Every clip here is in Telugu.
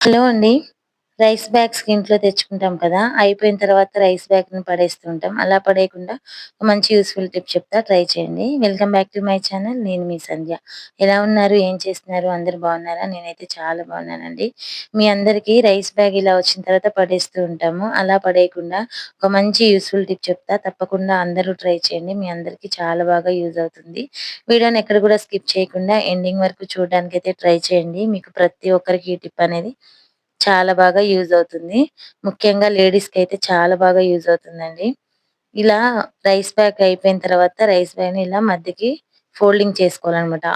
హలో అండి. రైస్ బ్యాగ్స్ ఇంట్లో తెచ్చుకుంటాం కదా! అయిపోయిన తర్వాత రైస్ బ్యాగ్‌ని పడేస్తూ ఉంటాం. అలా పడేయకుండా ఒక మంచి యూజ్‌ఫుల్ టిప్ చెప్తా ట్రై చేయండి. Welcome back to my channel. నేను మీ సంధ్య. ఎలా ఉన్నారు? ఏం చేస్తున్నారు? అందరూ బాగున్నారా? నేనైతే చాలా బాగున్నానండి. మీ అందరికీ రైస్ బ్యాగ్ ఇలా వచ్చిన తర్వాత పడేస్తూ ఉంటాము. అలా పడేయకుండా ఒక మంచి యూజ్‌ఫుల్ టిప్ చెప్తా. తప్పకుండా అందరూ ట్రై చేయండి. మీ అందరికీ చాలా బాగా యూజ్ అవుతుంది. వీడియోని ఎక్కడ కూడా స్కిప్ చేయకుండా ఎండింగ్ వరకు చూడడానికైతే ట్రై చేయండి. మీకు ప్రతి ఒక్కరికి ఈ టిప్ అనేది చాలా బాగా యూజ్ అవుతుంది. ముఖ్యంగా లేడీస్‌కైతే చాలా బాగా యూజ్ అవుతుందండి. ఇలా రైస్ బ్యాగ్ అయిపోయిన తర్వాత రైస్ బ్యాగ్‌ని ఇలా మధ్యకి ఫోల్డింగ్ చేసుకోవాలనమాట.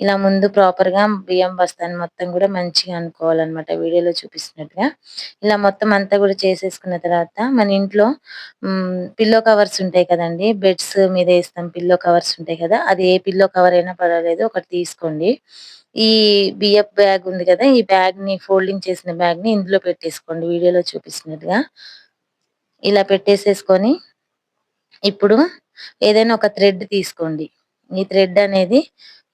ఇలా ముందు ప్రాపర్‌గా బియ్యం బస్తాని మొత్తం గూడా మంచిగా అనుకోవాలనమాట. వీడియోలో చూపిస్తున్నట్టుగా. ఇలా మొత్తం అంతా గూడా చేసేసుకున్న తర్వాత మన ఇంట్లో పిల్లో కవర్స్ ఉంటాయి కదండీ! బెడ్స్ మీద ఏస్తాం పిల్లో కవర్స్ ఉంటాయి కదా! అది ఏ పిల్లో కవర్ అయినా పర్వాలేదు ఒకటి తీసుకోండి. ఈ బియ్యపు బ్యాగ్ ఉంది కదా! ఈ బ్యాగ్‌ని ఫోల్డింగ్ చేసిన బ్యాగ్‌ని ఇందులో పెట్టేసుకోండి వీడియోలో చూపిస్తున్నట్టుగా. ఇలా పెట్టేసేసుకొని ఇప్పుడు ఏదైనా ఒక థ్రెడ్ తీసుకోండి. ఈ థ్రెడ్ అనేది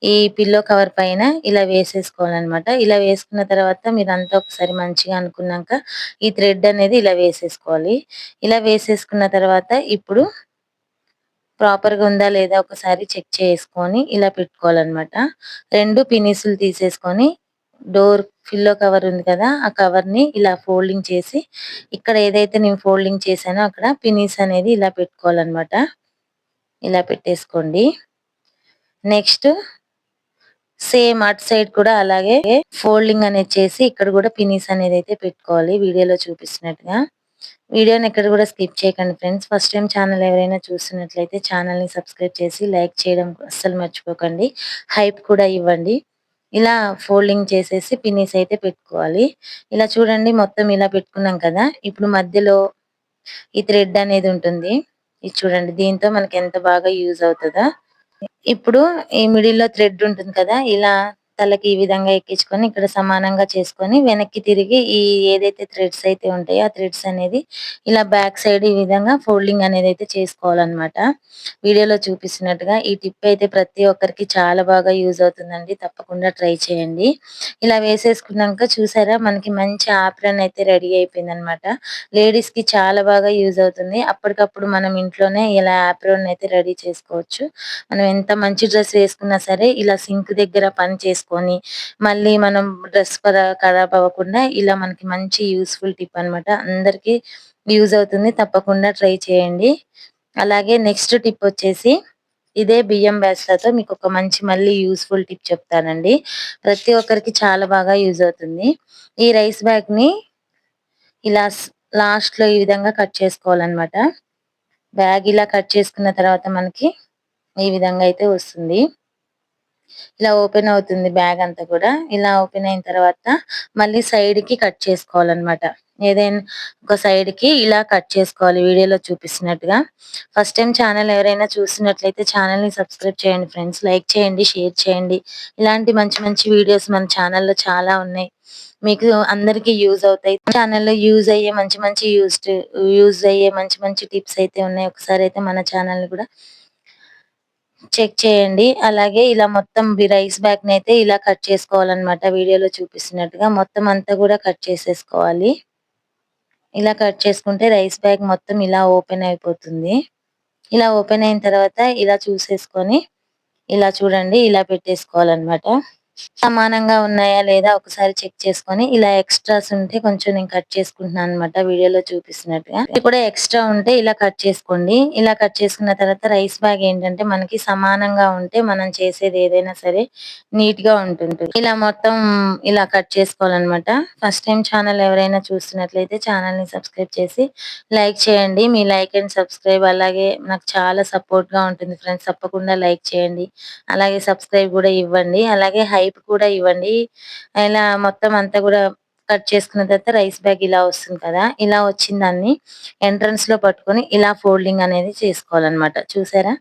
ఈ పిల్లో కవర్ పైన ఇలా వేసేసుకోవాలనమాట. ఇలా వేసుకున్న తర్వాత మీరంతా ఒకసారి మంచిగా అనుకున్నాక ఈ థ్రెడ్ అనేది ఇలా వేసేసుకోవాలి. ఇలా వేసేసుకున్న తర్వాత ఇప్పుడు ప్రాపర్‌గా ఉందా లేదా ఒకసారి చెక్ చేసుకొని ఇలా పెట్టుకోవాలనమాట. 2 పినీసులు తీసేసుకొని పిల్లో కవర్ ఉంది కదా! ఆ కవర్‌ని ఇలా ఫోల్డింగ్ చేసి ఇక్కడ ఏదైతే నేను ఫోల్డింగ్ చేశానో అక్కడ పినీస్ అనేది ఇలా పెట్టుకోవాలనమాట. ఇలా పెట్టేసుకోండి. నెక్స్ట్ సేమ్ అటు సైడ్ కూడా అలాగే ఫోల్డింగ్ అనేది చేసి ఇక్కడ కూడా పినీస్ అనేదైతే పెట్టుకోవాలి వీడియోలో చూపిస్తున్నట్టుగా. వీడియోని ఎక్కడ కూడా స్కిప్ చేయకండి ఫ్రెండ్స్. ఫస్ట్ టైమ్ ఛానల్ ఎవరైనా చూస్తున్నట్లయితే ఛానల్‌ని సబ్స్క్రైబ్ చేసి లైక్ చేయడం అస్సలు మర్చిపోకండి. హైప్ కూడా ఇవ్వండి. ఇలా ఫోల్డింగ్ చేసేసి పిన్నీస్ అయితే పెట్టుకోవాలి. ఇలా చూడండి మొత్తం ఇలా పెట్టుకున్నాం కదా! ఇప్పుడు మధ్యలో ఈ థ్రెడ్ అనేది ఉంటుంది. ఇది చూడండి దీంతో మనకి ఎంత బాగా యూజ్ అవుతదో. ఇప్పుడు ఈ మిడిల్‌లో థ్రెడ్ ఉంటుంది కదా! ఇలా తలకి ఈ విధంగా ఎక్కించుకొని ఇక్కడ సమానంగా చేసుకొని వెనక్కి తిరిగి ఏదైతే థ్రెడ్స్ అయితే ఉంటాయో ఆ థ్రెడ్స్ అనేది ఇలా బ్యాక్ సైడ్ ఈ విధంగా ఫోల్డింగ్ అనేదైతే చేసుకోవాలనమాట. వీడియోలో చూపిస్తున్నట్టుగా ఈ టిప్ అయితే ప్రతి ఒక్కరికి చాలా బాగా యూజ్ అవుతుందండి. తప్పకుండా ట్రై చేయండి. ఇలా వేసేసుకున్నాక చూసారా మనకి మంచి ఆప్రాన్ అయితే రెడీ అయిపోయిందనమాట. లేడీస్‌కి చాలా బాగా యూజ్ అవుతుంది. అప్పటికప్పుడు మనం ఇంట్లోనే ఇలా ఆప్రాన్ అయితే రెడీ చేసుకోవచ్చు. మనం ఎంత మంచి డ్రెస్ వేసుకున్నా సరే ఇలా సింక్ దగ్గర పని చేసుకొని మళ్ళీ మనం డ్రెస్ ఖరాబ్ అవ్వకుండా ఇలా మనకి మంచి యూజ్‌ఫుల్ టిప్ అన్నమాట. అందరికీ యూజ్ అవుతుంది. తప్పకుండా ట్రై చేయండి. అలాగే నెక్స్ట్ టిప్ వచ్చేసి ఇదే బియ్యం బస్తాతో మీకొక మంచి మళ్ళీ యూజ్‌ఫుల్ టిప్ చెప్తానండి. ప్రతి ఒక్కరికి చాలా బాగా యూజ్ అవుతుంది. ఈ రైస్ బ్యాగ్‌ని ఇలా లాస్ట్‌లో ఈ విధంగా కట్ చేసుకోవాలన్నమాట. బ్యాగ్ ఇలా కట్ చేసుకున్న తర్వాత మనకి ఈ విధంగా అయితే వస్తుంది. ఇలా ఓపెన్ అవుతుంది బ్యాగ్ అంతా కూడా. ఇలా ఓపెన్ అయిన తర్వాత మళ్ళీ సైడ్‌కి కట్ చేసుకోవాలన్నమాట. ఏదైనా ఒక సైడ్‌కి ఇలా కట్ చేసుకోవాలి వీడియోలో చూపిస్తున్నట్టుగా. ఫస్ట్ టైమ్ ఛానల్ ఎవరైనా చూస్తున్నట్లయితే ఛానల్‌ని సబ్స్క్రైబ్ చేయండి ఫ్రెండ్స్. లైక్ చేయండి, షేర్ చేయండి. ఇలాంటి మంచి మంచి వీడియోస్ మన ఛానల్‌లో చాలా ఉన్నాయి. మీకు అందరికీ యూజ్ అవుతాయి. ఛానల్‌లో యూజ్ అయ్యే మంచి మంచి టిప్స్ అయితే ఉన్నాయి. ఒకసారి అయితే మన ఛానల్‌ని కూడా చెక్ చేయండి. అలాగే ఇలా మొత్తం రైస్ బ్యాగ్‌నైతే ఇలా కట్ చేసుకోవాలన్నమాట. వీడియోలో చూపిస్తున్నట్టుగా మొత్తం అంతా గూడా కట్ చేసేసుకోవాలి. ఇలా కట్ చేసుకుంటే రైస్ బ్యాగ్ మొత్తం ఇలా ఓపెన్ అయిపోతుంది. ఇలా ఓపెన్ అయిన తర్వాత ఇలా చూసేసుకొని ఇలా చూడండి ఇలా పెట్టేసుకోవాలన్నమాట. సమానంగా ఉన్నాయా లేదా ఒకసారి చెక్ చేసుకొని ఇలా ఎక్స్‌ట్రాస్ ఉంటే కొంచెం నేను కట్ చేసుకుంటున్నానన్నమాట వీడియోలో చూపిస్తున్నట్టుగా. ఇది కూడా ఎక్స్‌ట్రా ఉంటే ఇలా కట్ చేసుకోండి. ఇలా కట్ చేసుకున్న తర్వాత రైస్ బ్యాగ్ ఏంటంటే మనకి సమానంగా ఉంటే మనం చేసేది ఏదైనా సరే నీట్‌గా ఉంటుంది. ఇలా మొత్తం ఇలా కట్ చేసుకోవాలన్నమాట. ఫస్ట్ టైమ్ ఛానల్ ఎవరైనా చూస్తున్నట్లయితే ఛానల్‌ని సబ్స్క్రైబ్ చేసి లైక్ చేయండి. మీ లైక్ అండ్ సబ్స్క్రైబ్ అలాగే నాకు చాలా సపోర్ట్‌గా ఉంటుంది ఫ్రెండ్స్. తప్పకుండా లైక్ చేయండి. అలాగే సబ్స్క్రైబ్ గూడా ఇవ్వండి. అలాగే హైప్ కూడా ఇవ్వండి. ఇలా మొత్తం అంతా గూడా కట్ చేసుకున్న తర్వాత రైస్ బ్యాగ్ ఇలా వస్తుంది కదా! ఇలా వచ్చిన దాన్ని ఎంట్రన్స్‌లో పట్టుకొని ఇలా ఫోల్డింగ్ అనేది చేసుకోవాలన్నమాట. చూసారా?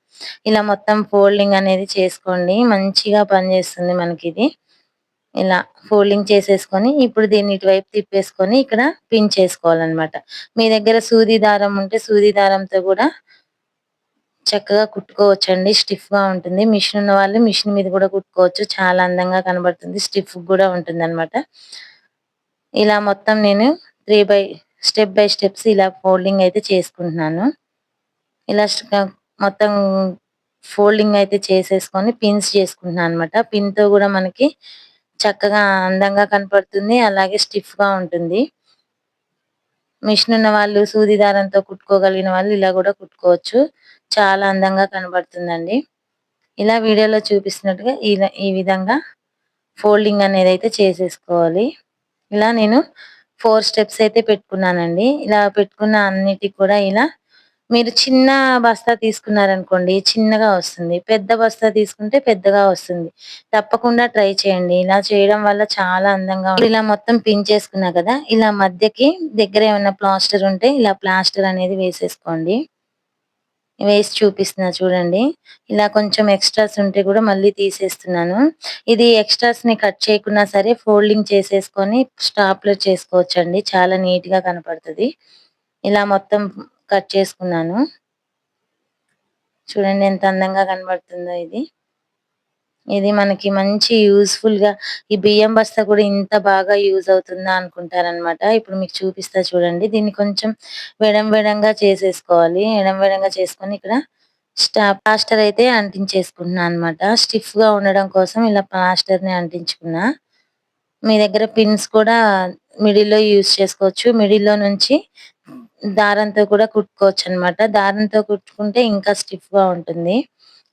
ఇలా మొత్తం ఫోల్డింగ్ అనేది చేసుకోండి. మంచిగా పనిచేస్తుంది మనకిది. ఇలా ఫోల్డింగ్ చేసేసుకొని ఇప్పుడు దీన్ని ఇటువైపు తిప్పేసుకొని ఇక్కడ పిన్ చేసుకోవాలన్నమాట. మీ దగ్గర సూది దారం ఉంటే సూది దారంతో గూడా చక్కగా కుట్టుకోవచ్చండి. స్టిఫ్‌గా ఉంటుంది. మిషన్ ఉన్న వాళ్ళు మిషన్ మీద కూడా కుట్టుకోవచ్చు. చాలా అందంగా కనబడుతుంది. స్టిఫ్ కూడా ఉంటుందన్నమాట. ఇలా మొత్తం నేను స్టెప్ బై స్టెప్స్ ఇలా ఫోల్డింగ్ అయితే చేసుకుంటున్నాను. ఇలా మొత్తం ఫోల్డింగ్ అయితే చేసేసుకొని పిన్స్ చేసుకుంటున్నానన్నమాట. పిన్‌తో గూడా మనకి చక్కగా అందంగా కనపడుతుంది. అలాగే స్టిఫ్‌గా ఉంటుంది. మిషన్ ఉన్న వాళ్ళు సూది దారంతో కుట్టుకోగలిగిన వాళ్ళు ఇలా గూడా కుట్టుకోవచ్చు. చాలా అందంగా కనబడుతుందండి. ఇలా వీడియోలో చూపిస్తున్నట్టుగా ఈ విధంగా ఫోల్డింగ్ అనేదైతే చేసేసుకోవాలి. ఇలా నేను 4 స్టెప్స్ అయితే పెట్టుకున్నానండి. ఇలా పెట్టుకున్న అన్నిటికి కూడా ఇలా మీరు చిన్న బస్తా తీసుకున్నారనుకోండి చిన్నగా వస్తుంది. పెద్ద బస్తా తీసుకుంటే పెద్దగా వస్తుంది. తప్పకుండా ట్రై చేయండి. ఇలా చేయడం వల్ల చాలా అందంగా ఇలా మొత్తం పిన్ చేసుకున్నా కదా! ఇలా మధ్యకి దగ్గర ఏమన్నా ప్లాస్టర్ ఉంటే ఇలా ప్లాస్టర్ అనేది వేసేసుకోండి. వేసి చూపిస్తున్నా చూడండి. ఇలా కొంచెం ఎక్స్‌ట్రాస్ ఉంటే గూడా మళ్ళీ తీసేస్తున్నాను. ఇది ఎక్స్‌ట్రాస్‌ని కట్ చేయకున్నా సరే ఫోల్డింగ్ చేసేసుకొని స్టాప్లర్ చేసుకోవచ్చండి. చాలా నీట్‌గా కనపడతది. ఇలా మొత్తం కట్ చేసుకున్నాను. చూడండి ఎంత అందంగా కనబడుతుందో ఇది. ఇది మనకి మంచి యూజ్‌ఫుల్‌గా ఈ బియ్యం బస్తా కూడా ఇంత బాగా యూజ్ అవుతుందా అనుకుంటారనమాట. ఇప్పుడు మీకు చూపిస్తా చూడండి. దీన్ని కొంచెం వెడంగా చేసేసుకోవాలి. వెడంగా చేసుకొని ఇక్కడ ప్లాస్టర్ అయితే అంటించేసుకుంటున్నా అనమాట. స్టిఫ్‌గా ఉండడం కోసం ఇలా ప్లాస్టర్‌ని అంటించుకున్నా. మీ దగ్గర పిన్స్ కూడా మిడిల్‌లో యూజ్ చేసుకోవచ్చు. మిడిల్‌లో నుంచి దారంతో కూడా కుట్టుకోవచ్చనమాట. దారంతో కుట్టుకుంటే ఇంకా స్టిఫ్‌గా ఉంటుంది.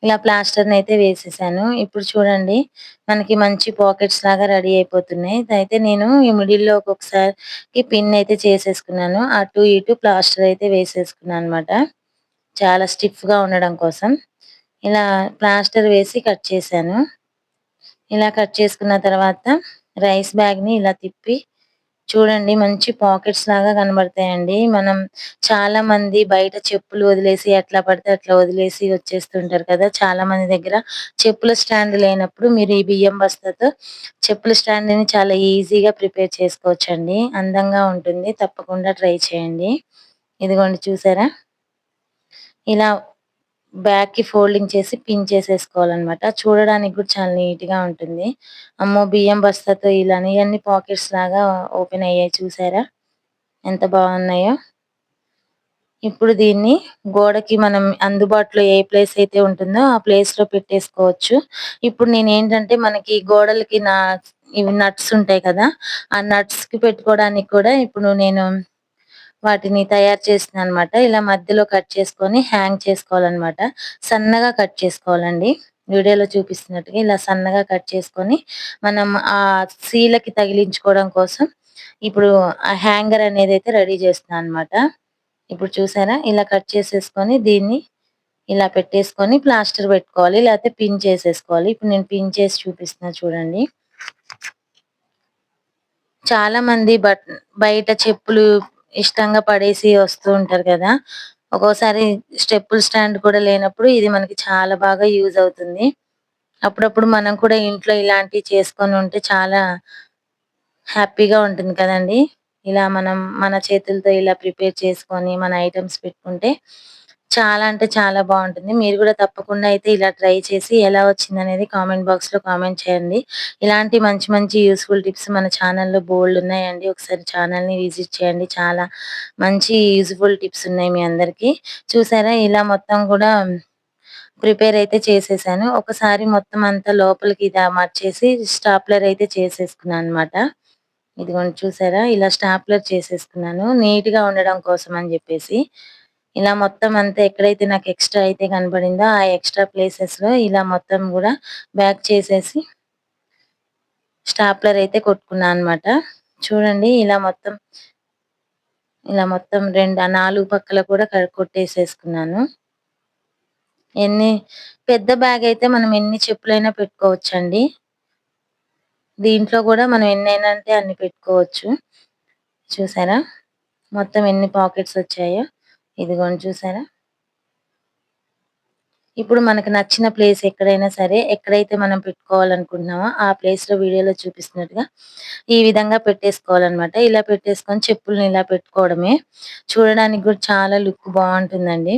ఇలా ప్లాస్టర్‌నయితే వేసేసాను. ఇప్పుడు చూడండి మనకి మంచి పాకెట్స్ లాగా రెడీ అయిపోతున్నాయి. ఇదైతే నేను ఈ మిడిల్‌లో ఒక్కొక్కసారి పిన్ అయితే చేసేసుకున్నాను. అటు ఇటు ప్లాస్టర్ అయితే వేసేసుకున్నాననమాట. చాలా స్టిఫ్‌గా ఉండడం కోసం. ఇలా ప్లాస్టర్ వేసి కట్ చేశాను. ఇలా కట్ చేసుకున్న తర్వాత రైస్ బ్యాగ్‌ని ఇలా తిప్పి చూడండి మంచి పాకెట్స్ లాగా కనబడతాయండి. చాలా మంది బయట చెప్పులు వదిలేసి ఎట్లా పడితే అట్లా వదిలేసి వచ్చేస్తుంటారు కదా! చాలా మంది దగ్గర చెప్పుల స్టాండ్ లేనప్పుడు మీరు ఈ బియ్యం బస్తాతో చెప్పుల స్టాండ్‌ని చాలా ఈజీగా ప్రిపేర్ చేసుకోవచ్చండి. అందంగా ఉంటుంది. తప్పకుండా ట్రై చేయండి. ఇదిగోండి చూసారా? ఇలా బ్యాక్‌కి ఫోల్డింగ్ చేసి పిన్ చేసేసుకోవాలనమాట. చూడడానికి కూడా చాలా నీట్‌గా ఉంటుంది. అమ్మో! బియ్యం బస్తాతో ఇలానే ఇయన్నీ పాకెట్స్ లాగా ఓపెన్ అయ్యాయి చూసారా? ఎంత బాగున్నాయో. ఇప్పుడు దీన్ని గోడకి మనం అందుబాటులో ఏ ప్లేస్ అయితే ఉంటుందో ఆ ప్లేస్‌లో పెట్టేసుకోవచ్చు. ఇప్పుడు నేనేంటంటే మనకి గోడలకి ఇవి నట్స్ ఉంటాయి కదా! ఆ నట్స్‌కి పెట్టుకోవడానికి కూడా ఇప్పుడు నేను వాటిని తయారు చేస్తున్నానన్నమాట. ఇలా మధ్యలో కట్ చేసుకొని హ్యాంగ్ చేసుకోవాలన్నమాట. సన్నగా కట్ చేసుకోవాలండి. వీడియోలో చూపిస్తున్నట్టుగా ఇలా సన్నగా కట్ చేసుకొని, మనం ఆ సీలకి తగిలించుకోవడం కోసం ఇప్పుడు ఆ హ్యాంగర్ అనేదైతే రెడీ చేస్తున్నానన్నమాట. ఇప్పుడు చూసారా? ఇలా కట్ చేసేసుకొని దీన్ని ఇలా పెట్టేసుకొని ప్లాస్టర్ పెట్టుకోవాలి. లేకపోతే పిన్ చేసేసుకోవాలి. ఇప్పుడు నేను పిన్ చేసి చూపిస్తున్నా చూడండి. చాలా మంది బయట చెప్పులు ఇష్టంగా పడేసి వస్తూ ఉంటారు కదా! ఒక్కోసారి స్టెప్పుల స్టాండ్ కూడా లేనప్పుడు ఇది మనకి చాలా బాగా యూజ్ అవుతుంది. అప్పుడప్పుడు మనం కూడా ఇంట్లో ఇలాంటివి చేసుకొని ఉంటే చాలా హ్యాపీగా ఉంటుంది కదండీ! ఇలా మనం మన చేతులతో ఇలా ప్రిపేర్ చేసుకొని మన ఐటెమ్స్ పెట్టుకుంటే చాలా అంటే చాలా బావుంటుంది. మీరు గూడా తప్పకుండా అయితే ఇలా ట్రై చేసి ఎలా వచ్చిందనేది కామెంట్ బాక్స్‌లో కామెంట్ చేయండి. ఇలాంటి మంచి మంచి యూజ్‌ఫుల్ టిప్స్ మన ఛానెల్‌లో బోలెడున్నాయండి. ఒకసారి ఛానెల్‌ని విజిట్ చేయండి. చాలా మంచి యూజ్‌ఫుల్ టిప్స్ ఉన్నాయి మీ అందరికీ. చూసారా ఇలా మొత్తం గూడా ప్రిపేర్ అయితే చేసేసాను. ఒకసారి మొత్తం అంతా లోపలికి ఇది అమర్చేసి స్టాప్లర్ అయితే చేసేసుకున్నానన్నమాట. ఇదిగోండి చూసారా? ఇలా స్టాప్లర్ చేసేసుకున్నాను. నీట్‌గా ఉండడం కోసం అని జెప్పేసి. ఇలా మొత్తం అంతా ఎక్కడైతే నాకు ఎక్స్‌ట్రా అయితే కనపడిందో, ఆ ఎక్స్‌ట్రా ప్లేసెస్‌లో ఇలా మొత్తం గూడా బ్యాక్ చేసేసి స్టాప్లర్ అయితే కొట్టుకున్నా అన్నమాట. చూడండి ఇలా మొత్తం 4 పక్కల కూడా కొట్టేసేసుకున్నాను. ఎన్ని పెద్ద బ్యాగ్ అయితే మనం ఎన్ని చెప్పులైనా పెట్టుకోవచ్చండి. దీంట్లో గూడా మనం ఎన్నైనా అంటే అన్ని పెట్టుకోవచ్చు. చూసారా? మొత్తం ఎన్ని పాకెట్స్ వచ్చాయో. ఇదిగోండి చూసారా? ఇప్పుడు మనకు నచ్చిన ప్లేస్ ఎక్కడైనా సరే, ఎక్కడైతే మనం పెట్టుకోవాలనుకుంటున్నామో, ఆ ప్లేస్‌లో వీడియోలో చూపిస్తున్నట్టుగా ఈ విధంగా పెట్టేసుకోవాలనమాట. ఇలా పెట్టేసుకొని చెప్పుల్ని ఇలా పెట్టుకోవడమే. చూడడానికి కూడా చాలా లుక్ బావుంటుందండి.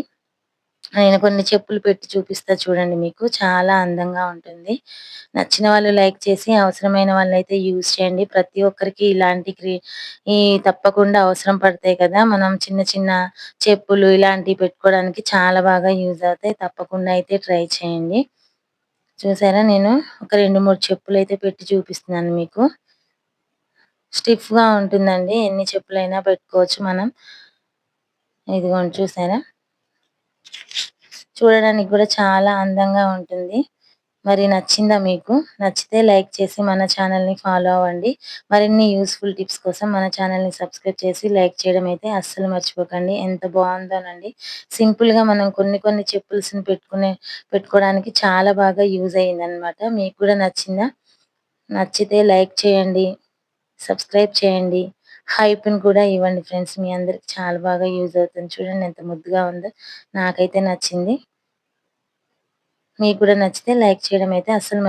నేను కొన్ని చెప్పులు పెట్టి చూపిస్తా చూడండి మీకు. చాలా అందంగా ఉంటుంది. నచ్చిన వాళ్ళు లైక్ చేసి, అవసరమైన వాళ్ళైతే యూజ్ చేయండి. ప్రతి ఒక్కరికి ఇలాంటి ఈ తప్పకుండా అవసరం పడతాయి కదా! మనం చిన్న చిన్న చెప్పులు ఇలాంటివి పెట్టుకోవడానికి చాలా బాగా యూజ్ అవుతాయి. తప్పకుండా అయితే ట్రై చేయండి. చూసారా నేను ఒక 2, 3 చెప్పులైతే పెట్టి చూపిస్తున్నాను మీకు. స్టిఫ్‌గా ఉంటుందండి. ఎన్ని చెప్పులైనా పెట్టుకోవచ్చు మనం. ఇదిగోండి చూసారా? చూడడానికి కూడా చాలా అందంగా ఉంటుంది. మరి నచ్చిందా మీకు? నచ్చితే లైక్ చేసి మన ఛానెల్‌ని ఫాలో అవ్వండి. మరిన్ని యూజ్‌ఫుల్ టిప్స్ కోసం మన ఛానెల్‌ని సబ్స్క్రైబ్ చేసి లైక్ చేయడం అయితే అస్సలు మర్చిపోకండి. ఎంత బావుందోనండి. సింపుల్‌గా మనం కొన్ని కొన్ని చెప్పుల్స్‌ని పెట్టుకోవడానికి చాలా బాగా యూజ్ అయిందనమాట. మీకు కూడా నచ్చిందా? నచ్చితే లైక్ చేయండి. సబ్స్క్రైబ్ చేయండి. హైప్‌ని కూడా ఇవ్వండి ఫ్రెండ్స్. మీ అందరికి చాలా బాగా యూజ్ అవుతుంది. చూడండి ఎంత ముద్దుగా ఉందో. నాకైతే నచ్చింది. మీకు కూడా నచ్చితే లైక్ చేయడం అయితే అస్సలు